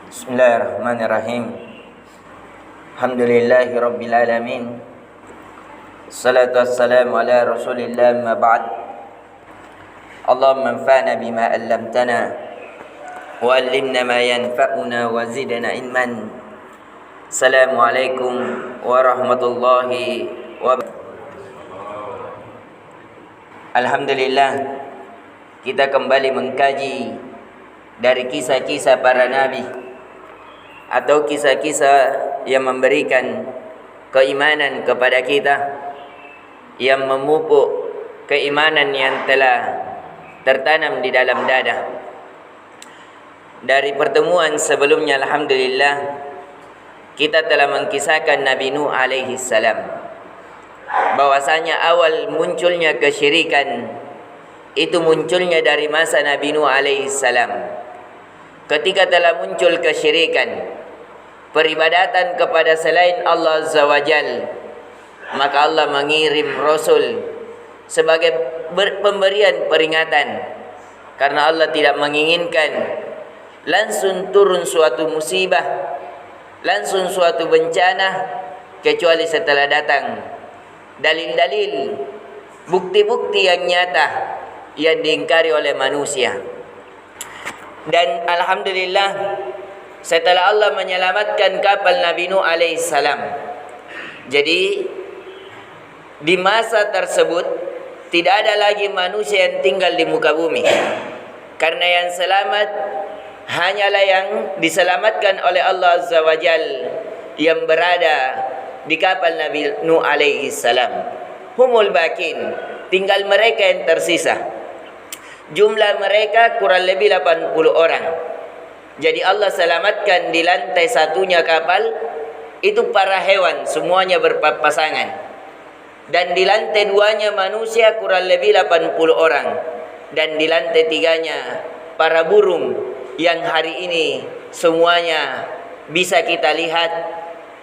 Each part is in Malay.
Bismillahirrahmanirrahim. Alhamdulillahi rabbil alamin. Salatu wassalamu ala Rasulillah ma ba'd. Allahumma anfa'na bima 'allamtana wa 'allimna ma yanfa'una wa zidna ilman. Assalamualaikum warahmatullahi wabarakatuh. Alhamdulillah, kita kembali mengkaji dari kisah-kisah para nabi atau kisah-kisah yang memberikan keimanan kepada kita, yang memupuk keimanan yang telah tertanam di dalam dada. Dari pertemuan sebelumnya, alhamdulillah, kita telah mengkisahkan Nabi Nuh alaihi salam, bahwasanya awal munculnya kesyirikan itu munculnya dari masa Nabi Nuh alaihi salam. Ketika telah muncul kesyirikan, peribadatan kepada selain Allah Azza wa Jal, maka Allah mengirim Rasul sebagai pemberian peringatan, karena Allah tidak menginginkan langsung turun suatu musibah, langsung suatu bencana, kecuali setelah datang dalil-dalil, bukti-bukti yang nyata yang diingkari oleh manusia. Dan alhamdulillah, setelah Allah menyelamatkan kapal Nabi Nuh alaihi salam, jadi di masa tersebut tidak ada lagi manusia yang tinggal di muka bumi, karena yang selamat hanyalah yang diselamatkan oleh Allah Azza wa Jal, yang berada di kapal Nabi Nuh alaihi salam. Humul bakin, tinggal mereka yang tersisa. Jumlah mereka kurang lebih 80 orang. Jadi Allah selamatkan di lantai satunya kapal itu para hewan, semuanya berpasangan. Dan di lantai duanya manusia kurang lebih 80 orang. Dan di lantai tiganya para burung yang hari ini semuanya bisa kita lihat,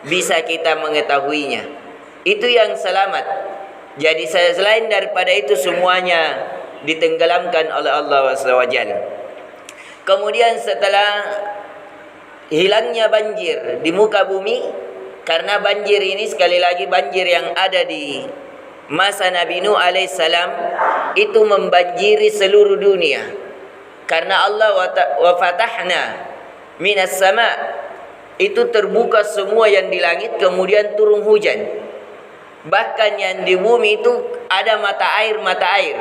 bisa kita mengetahuinya. Itu yang selamat. Jadi selain daripada itu semuanya ditenggelamkan oleh Allah SWT. Kemudian setelah hilangnya banjir di muka bumi, karena banjir ini sekali lagi banjir yang ada di masa Nabi Nuh alaihissalam itu membanjiri seluruh dunia, karena Allah wa fatahna minas sama, itu terbuka semua yang di langit, kemudian turun hujan. Bahkan yang di bumi itu ada mata air.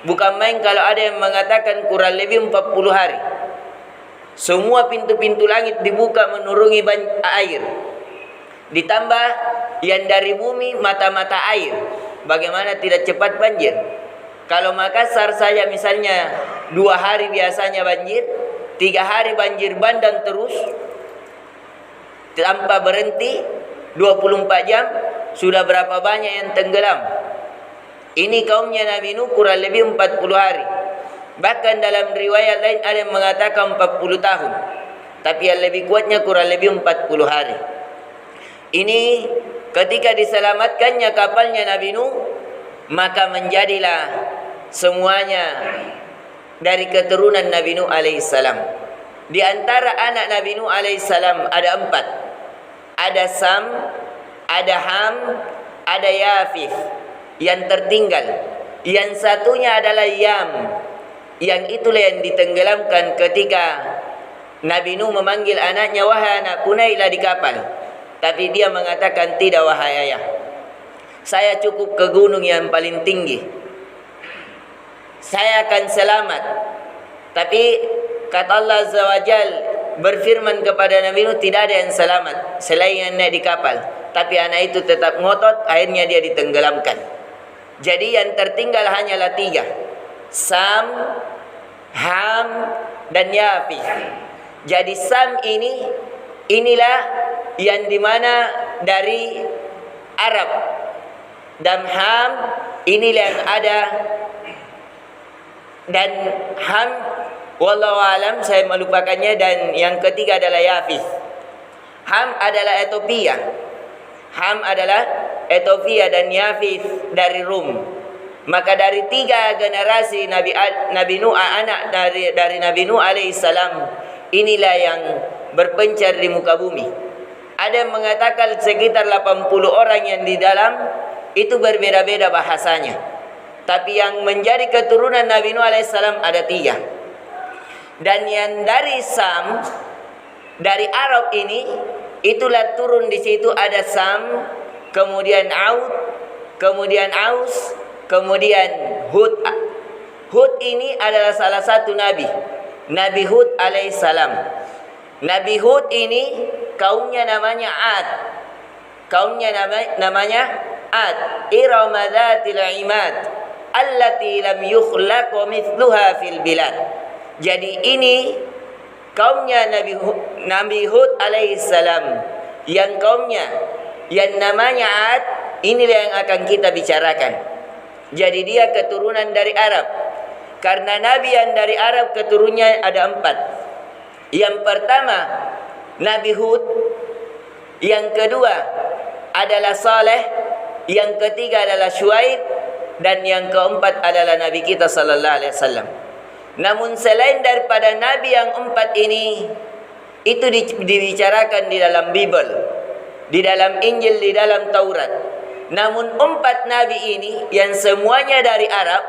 Bukan main kalau ada yang mengatakan kurang lebih 40 hari. Semua pintu-pintu langit dibuka menurungi air. Ditambah yang dari bumi mata-mata air. Bagaimana tidak cepat banjir? Kalau Makassar saja misalnya 2 hari biasanya banjir, 3 hari banjir bandang terus tanpa berhenti 24 jam, sudah berapa banyak yang tenggelam. Ini kaumnya Nabi Nuh kurang lebih 40 hari. Bahkan dalam riwayat lain ada yang mengatakan 40 tahun. Tapi yang lebih kuatnya kurang lebih 40 hari. Ini ketika diselamatkannya kapalnya Nabi Nuh, maka menjadilah semuanya dari keturunan Nabi Nuh alaihissalam. Di antara anak Nabi Nuh alaihissalam ada 4. Ada Sam, ada Ham, ada Yafith. Yang tertinggal, yang satunya adalah Yam, yang itulah yang ditenggelamkan ketika Nabi Nuh memanggil anaknya, wahai anakku, naiklah di kapal. Tapi dia mengatakan, tidak wahai ayah, saya cukup ke gunung yang paling tinggi, saya akan selamat. Tapi kata Allah Azza wa Jal berfirman kepada Nabi Nuh, tidak ada yang selamat selain yang naik di kapal. Tapi anak itu tetap ngotot, akhirnya dia ditenggelamkan. Jadi yang tertinggal hanyalah 3. Sam, Ham, dan Yafith. Jadi Sam inilah yang dimana dari Arab. Dan Ham inilah yang ada. Dan Ham, wallahu alam, saya melupakannya. Dan yang ketiga adalah Yafith. Ham adalah Ethiopia. Dan Yafith dari Rum. Maka dari 3 generasi Nabi Nuh, anak dari Nabi Nuh alaihissalam, inilah yang berpencar di muka bumi. Ada yang mengatakan sekitar 80 orang yang di dalam itu berbeda-beda bahasanya. Tapi yang menjadi keturunan Nabi Nuh alaihissalam ada 3. Dan yang dari Sam, dari Arab ini, itulah turun di situ ada Sam, kemudian Aud, kemudian Aus, kemudian Hud. Hud ini adalah salah satu nabi, Nabi Hud alaihissalam. Nabi Hud ini kaumnya namanya Ad. Kaumnya namanya Ad. Irama dzatil imad allati lam yukhlaq mithluha fil bilad. Jadi ini kaumnya Nabi Hud alaihissalam, yang kaumnya yang namanya Ad, inilah yang akan kita bicarakan. Jadi dia keturunan dari Arab. Karena Nabi yang dari Arab keturunannya ada 4. Yang pertama Nabi Hud, yang kedua adalah Saleh, yang ketiga adalah Syuaib, dan yang keempat adalah Nabi kita sallallahu alaihi wasallam. Namun selain daripada Nabi yang 4 ini, itu dibicarakan di dalam Bible, di dalam Injil, di dalam Taurat. Namun 4 Nabi ini yang semuanya dari Arab,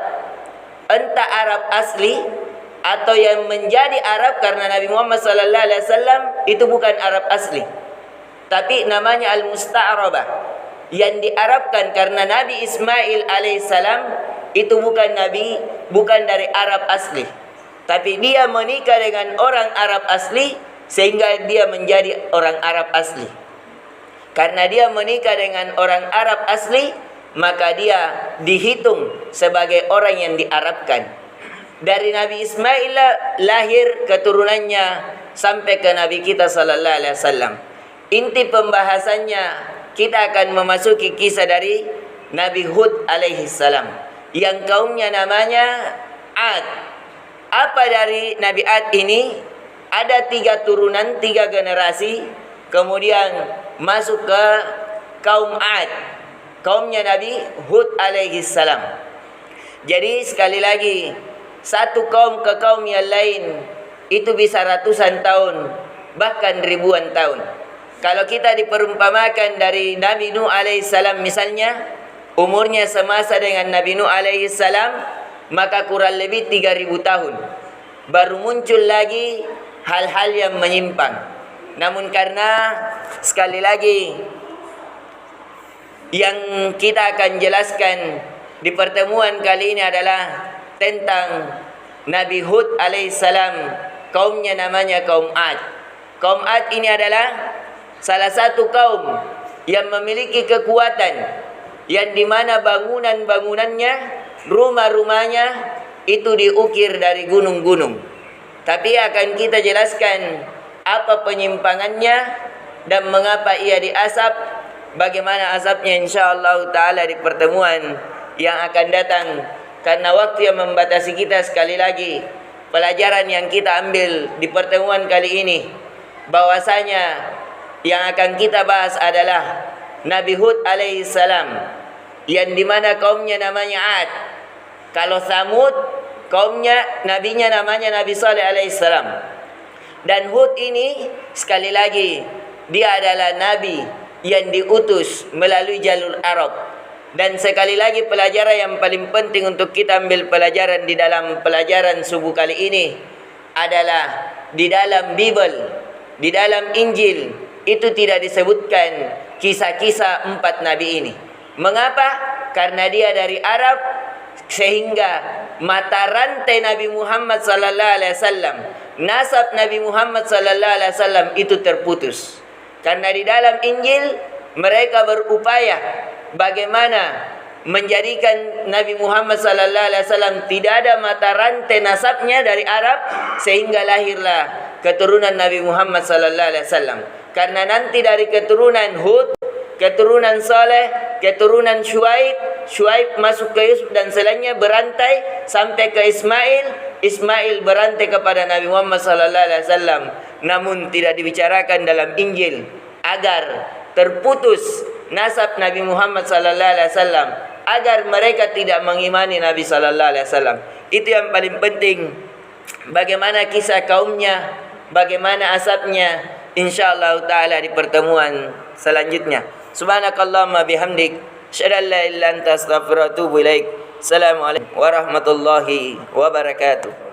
entah Arab asli atau yang menjadi Arab, karena Nabi Muhammad sallallahu alaihi wasallam itu bukan Arab asli, tapi namanya Al-Musta'arabah, yang diarabkan karena Nabi Ismail alaihissalam itu bukan nabi, bukan dari Arab asli, tapi dia menikah dengan orang Arab asli sehingga dia menjadi orang Arab asli. Karena dia menikah dengan orang Arab asli, maka dia dihitung sebagai orang yang diarabkan. Dari Nabi Ismail lahir keturunannya sampai ke Nabi kita sallallahu alaihi wasallam. Inti pembahasannya kita akan memasuki kisah dari Nabi Hud alaihi salam, yang kaumnya namanya Ad. Apa dari Nabi Ad ini? Ada 3 turunan, 3 generasi, kemudian masuk ke kaum Ad, kaumnya Nabi Hud alaihi salam. Jadi sekali lagi, satu kaum ke kaum yang lain itu bisa ratusan tahun, bahkan ribuan tahun. Kalau kita diperumpamakan dari Nabi Nuh alaihissalam misalnya, umurnya semasa dengan Nabi Nuh alaihissalam, maka kurang lebih 3000 tahun. Baru muncul lagi hal-hal yang menyimpang. Namun karena sekali lagi yang kita akan jelaskan di pertemuan kali ini adalah tentang Nabi Hud alaihissalam, kaumnya namanya kaum Ad. Kaum Ad ini adalah salah satu kaum yang memiliki kekuatan, yang dimana bangunan-bangunannya, rumah-rumahnya itu diukir dari gunung-gunung. Tapi akan kita jelaskan apa penyimpangannya dan mengapa ia diazab, bagaimana azabnya insyaallah taala di pertemuan yang akan datang. Karena waktu yang membatasi kita, sekali lagi pelajaran yang kita ambil di pertemuan kali ini, bahwasanya yang akan kita bahas adalah Nabi Hud alaihissalam, yang dimana kaumnya namanya Ad. Kalau Samud, kaumnya nabinya namanya Nabi Saleh alaihissalam. Dan Hud ini sekali lagi dia adalah nabi yang diutus melalui jalur Arab. Dan sekali lagi pelajaran yang paling penting untuk kita ambil pelajaran di dalam pelajaran subuh kali ini adalah di dalam Bible, di dalam Injil itu tidak disebutkan kisah-kisah 4 nabi ini. Mengapa? Karena dia dari Arab, sehingga mata rantai Nabi Muhammad sallallahu alaihi wasallam, nasab Nabi Muhammad sallallahu alaihi wasallam itu terputus. Karena di dalam Injil mereka berupaya bagaimana menjadikan Nabi Muhammad sallallahu alaihi wasallam tidak ada mata rantai nasabnya dari Arab, sehingga lahirlah keturunan Nabi Muhammad sallallahu alaihi wasallam. Karena nanti dari keturunan Hud, keturunan Saleh, keturunan Syuaib masuk ke Yusuf dan selainnya berantai sampai ke Ismail berantai kepada Nabi Muhammad sallallahu alaihi wasallam. Namun tidak dibicarakan dalam Injil agar terputus nasab Nabi Muhammad sallallahu alaihi wasallam, agar mereka tidak mengimani Nabi sallallahu alaihi wasallam. Itu yang paling penting. Bagaimana kisah kaumnya bagaimana asapnya, insyaallah taala di pertemuan selanjutnya. Subhanakallahumma bihamdik, asyhadu an la ilaha illa anta, astaghfiruka wa atubu ilaik. Assalamualaikum warahmatullahi wabarakatuh.